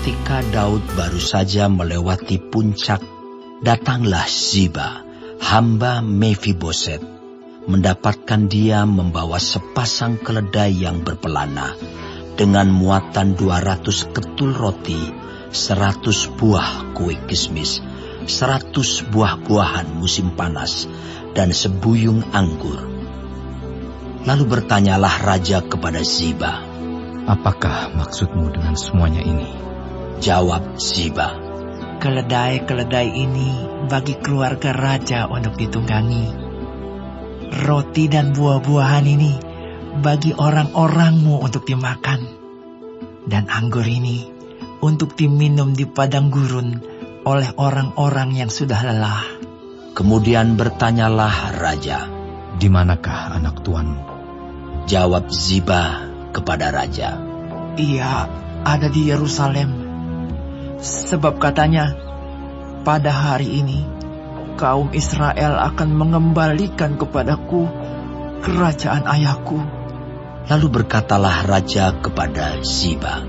Ketika Daud baru saja melewati puncak, datanglah Ziba, hamba Mefiboset, mendapatkan dia membawa sepasang keledai yang berpelana, dengan muatan 200 ketul roti, 100 buah kue kismis, 100 buah-buahan musim panas, dan sebuyung anggur. Lalu bertanyalah raja kepada Ziba, "Apakah maksudmu dengan semuanya ini?" Jawab Ziba, "Keledai-keledai ini bagi keluarga raja untuk ditunggangi. Roti dan buah-buahan ini bagi orang-orangmu untuk dimakan. Dan anggur ini untuk diminum di padang gurun oleh orang-orang yang sudah lelah." Kemudian bertanyalah raja, "Di manakah anak tuanmu?" Jawab Ziba kepada raja, "Ia ada di Yerusalem. Sebab katanya, pada hari ini kaum Israel akan mengembalikan kepadaku kerajaan ayahku." Lalu berkatalah raja kepada Ziba,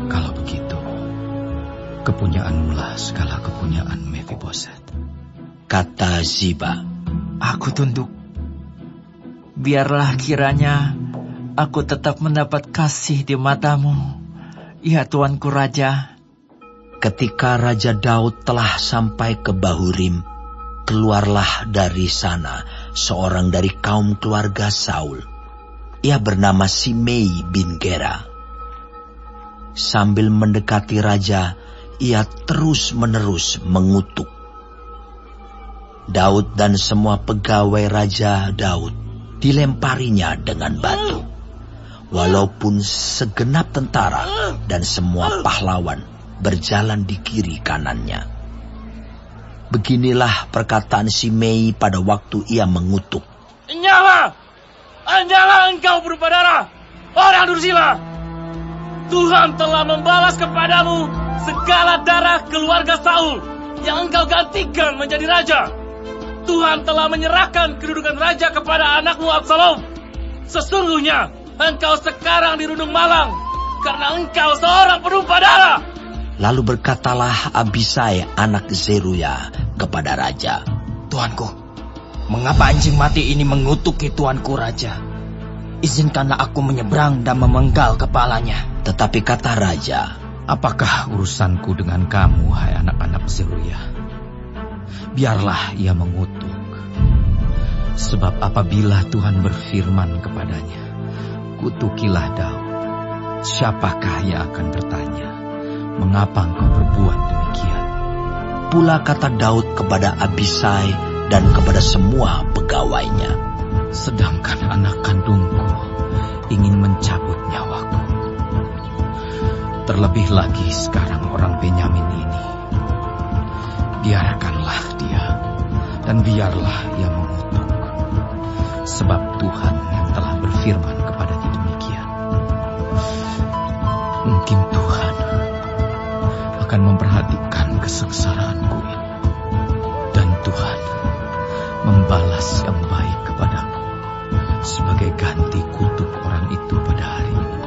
"Kalau begitu, kepunyaanmu lah segala kepunyaan Mefiboset." Kata Ziba, "Aku tunduk. Biarlah kiranya aku tetap mendapat kasih di matamu, ya tuanku raja." Ketika Raja Daud telah sampai ke Bahurim, keluarlah dari sana seorang dari kaum keluarga Saul. Ia bernama Simei bin Gera. Sambil mendekati raja, ia terus-menerus mengutuk. Daud dan semua pegawai Raja Daud dilemparinya dengan batu. Walaupun segenap tentara dan semua pahlawan berjalan di kiri kanannya. Beginilah perkataan Simei pada waktu ia mengutuk. "Nyala! Nyala engkau berupa darah, orang dursila! Tuhan telah membalas kepadamu segala darah keluarga Saul yang engkau gantikan menjadi raja. Tuhan telah menyerahkan kedudukan raja kepada anakmu Absalom. Sesungguhnya engkau sekarang dirundung malang karena engkau seorang penumpah darah." Lalu berkatalah Abisai anak Zeruya kepada raja, "Tuanku, mengapa anjing mati ini mengutuki tuanku raja? Izinkanlah aku menyeberang dan memenggal kepalanya." Tetapi kata raja, "Apakah urusanku dengan kamu, hai anak-anak Zeruya? Biarlah ia mengutuk. Sebab apabila Tuhan berfirman kepadanya, kutukilah Daud, siapakah yang akan bertanya, mengapa engkau berbuat demikian?" Pula kata Daud kepada Abisai dan kepada semua pegawainya, "Sedangkan anak kandungku ingin mencabut nyawaku. Terlebih lagi sekarang orang Benyamin ini. Biarkanlah dia, dan biarlah ia mengutuk. Sebab Tuhan yang telah berfirman kepadanya demikian. Mungkin Tuhan akan memperhatikan kesengsaraanku ini, dan Tuhan membalas yang baik kepadaku sebagai ganti kutuk orang itu pada hari ini."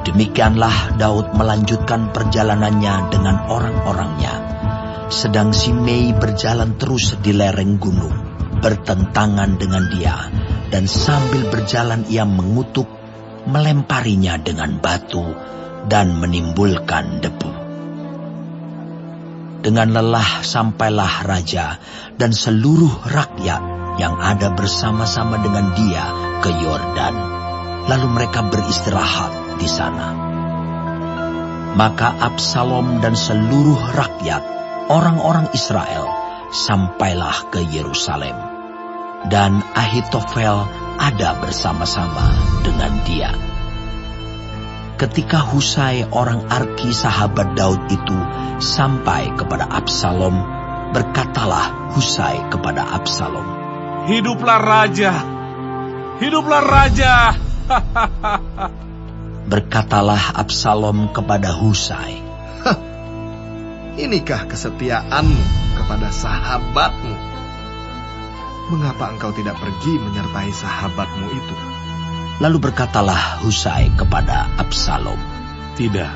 Demikianlah Daud melanjutkan perjalanannya dengan orang-orangnya, sedang Simei berjalan terus di lereng gunung, bertentangan dengan dia, dan sambil berjalan ia mengutuk, melemparinya dengan batu, dan menimbulkan debu. Dengan lelah sampailah raja dan seluruh rakyat yang ada bersama-sama dengan dia ke Yordan. Lalu mereka beristirahat di sana. Maka Absalom dan seluruh rakyat, orang-orang Israel, sampailah ke Yerusalem. Dan Ahitofel ada bersama-sama dengan dia. Ketika Husai orang Arki sahabat Daud itu sampai kepada Absalom, berkatalah Husai kepada Absalom, "Hiduplah raja! Hiduplah raja!" Berkatalah Absalom kepada Husai, "Inikah kesetiaanmu kepada sahabatmu? Mengapa engkau tidak pergi menyertai sahabatmu itu?" Lalu berkatalah Husai kepada Absalom, "Tidak,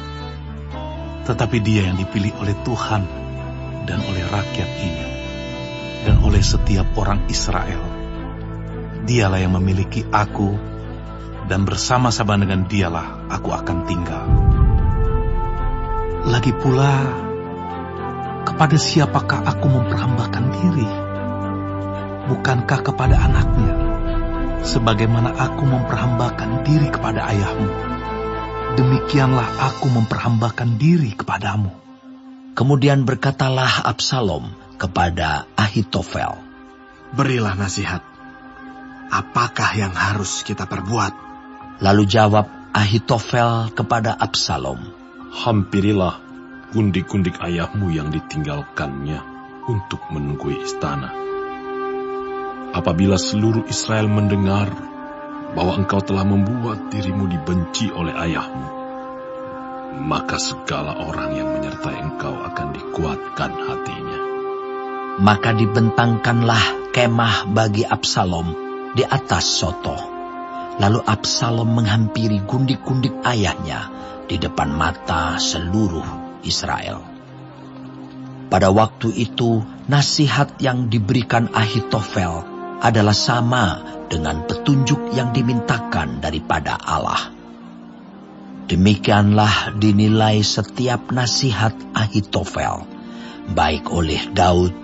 Tetapi dia yang dipilih oleh Tuhan dan oleh rakyat ini, dan oleh setiap orang Israel. Dialah yang memiliki aku, dan bersama-sama dengan dialah aku akan tinggal. Lagi pula, kepada siapakah aku memperhambakan diri? Bukankah kepada anaknya, sebagaimana aku memperhambakan diri kepada ayahmu? Demikianlah aku memperhambakan diri kepadamu. Kemudian berkatalah Absalom kepada Ahitofel, Berilah nasihat. Apakah yang harus kita perbuat? Lalu jawab Ahitofel kepada Absalom, Hampirilah gundik-gundik ayahmu yang ditinggalkannya untuk menunggui istana. Apabila seluruh Israel mendengar bahwa engkau telah membuat dirimu dibenci oleh ayahmu, maka segala orang yang menyertai engkau akan dikuatkan hatinya. Maka dibentangkanlah kemah bagi Absalom di atas soto. Lalu Absalom menghampiri gundik-gundik ayahnya di depan mata seluruh Israel. Pada waktu itu, nasihat yang diberikan Ahitofel adalah sama dengan petunjuk yang dimintakan daripada Allah. Demikianlah dinilai setiap nasihat Ahitofel, baik oleh Daud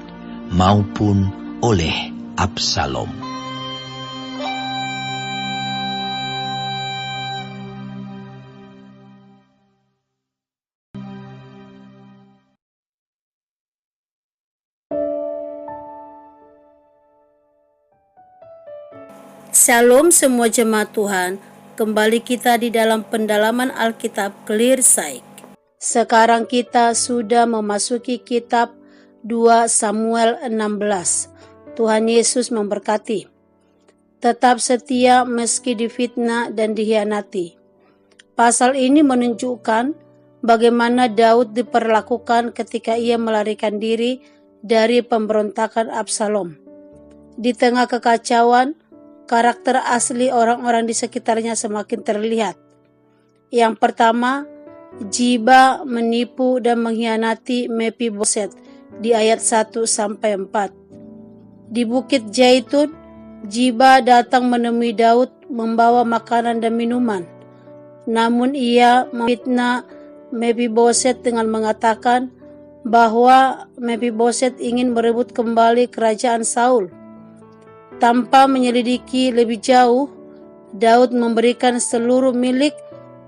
maupun oleh Absalom. Shalom semua jemaat Tuhan, kembali kita di dalam pendalaman Alkitab Clear Sight. Sekarang kita sudah memasuki kitab 2 Samuel 16. Tuhan Yesus memberkati. Tetap setia meski difitnah dan dikhianati. Pasal ini menunjukkan bagaimana Daud diperlakukan ketika ia melarikan diri dari pemberontakan Absalom. Di tengah kekacauan, karakter asli orang-orang di sekitarnya semakin terlihat. Yang pertama, Ziba menipu dan mengkhianati Mephiboset di ayat 1-4. Di Bukit Zaitun, Ziba datang menemui Daud membawa makanan dan minuman. Namun ia memfitnah Mephiboset dengan mengatakan bahwa Mephiboset ingin merebut kembali kerajaan Saul. Tanpa menyelidiki lebih jauh, Daud memberikan seluruh milik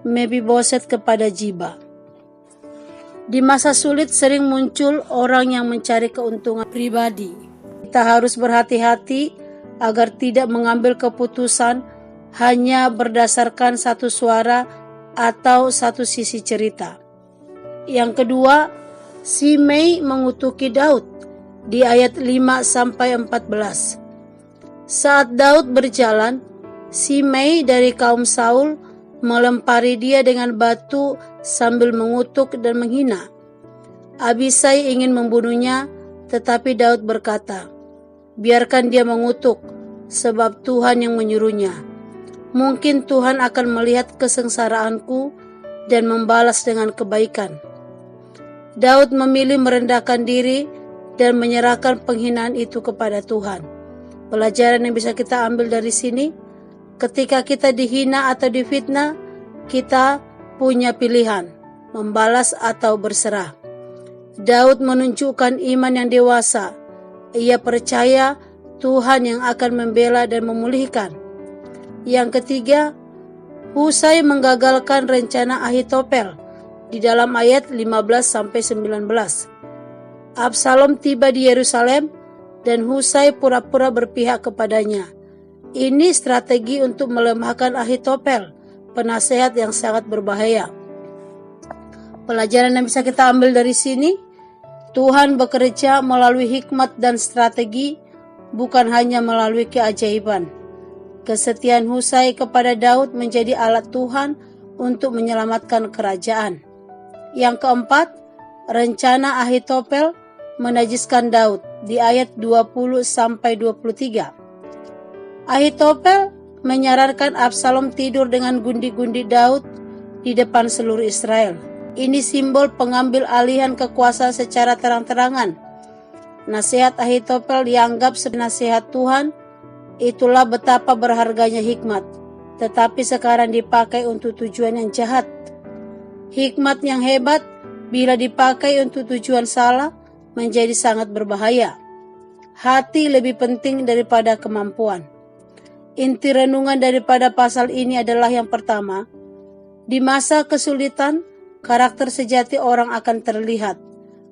Mephiboset kepada Ziba. Di masa sulit sering muncul orang yang mencari keuntungan pribadi. Kita harus berhati-hati agar tidak mengambil keputusan hanya berdasarkan satu suara atau satu sisi cerita. Yang kedua, Shimei mengutuki Daud di ayat 5-14. Saat Daud berjalan, Shimei dari kaum Saul melempari dia dengan batu sambil mengutuk dan menghina. Abisai ingin membunuhnya, tetapi Daud berkata, biarkan dia mengutuk, sebab Tuhan yang menyuruhnya. Mungkin Tuhan akan melihat kesengsaraanku dan membalas dengan kebaikan. Daud memilih merendahkan diri dan menyerahkan penghinaan itu kepada Tuhan. Pelajaran yang bisa kita ambil dari sini, ketika kita dihina atau difitnah, kita punya pilihan, membalas atau berserah. Daud menunjukkan iman yang dewasa. Ia percaya Tuhan yang akan membela dan memulihkan. Yang ketiga, Husai menggagalkan rencana Ahitofel di dalam ayat 15-19. Absalom tiba di Yerusalem dan Husai pura-pura berpihak kepadanya. Ini strategi untuk melemahkan Ahitofel, penasehat yang sangat berbahaya. Pelajaran yang bisa kita ambil dari sini, Tuhan bekerja melalui hikmat dan strategi, bukan hanya melalui keajaiban. Kesetiaan Husai kepada Daud menjadi alat Tuhan untuk menyelamatkan kerajaan. Yang keempat, rencana Ahitofel menajiskan Daud di ayat 20-23. Ahitofel menyarankan Absalom tidur dengan gundi-gundi Daud di depan seluruh Israel. Ini simbol pengambil alihan kekuasaan secara terang-terangan. Nasihat Ahitofel dianggap sebagai nasihat Tuhan. Itulah betapa berharganya hikmat, tetapi sekarang dipakai untuk tujuan yang jahat. Hikmat yang hebat bila dipakai untuk tujuan salah menjadi sangat berbahaya. Hati lebih penting daripada kemampuan. Inti renungan daripada pasal ini adalah yang pertama, di masa kesulitan, karakter sejati orang akan terlihat.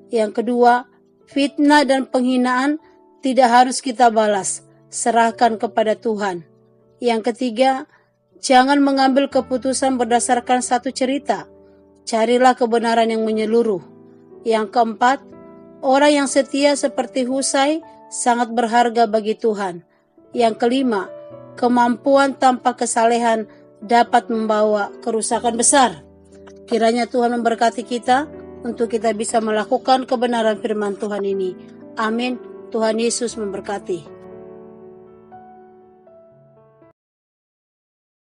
Yang kedua, fitnah dan penghinaan tidak harus kita balas, serahkan kepada Tuhan. Yang ketiga, jangan mengambil keputusan berdasarkan satu cerita, carilah kebenaran yang menyeluruh. Yang keempat, orang yang setia seperti Husai sangat berharga bagi Tuhan. Yang kelima, kemampuan tanpa kesalehan dapat membawa kerusakan besar. Kiranya Tuhan memberkati kita untuk kita bisa melakukan kebenaran firman Tuhan ini. Amin. Tuhan Yesus memberkati.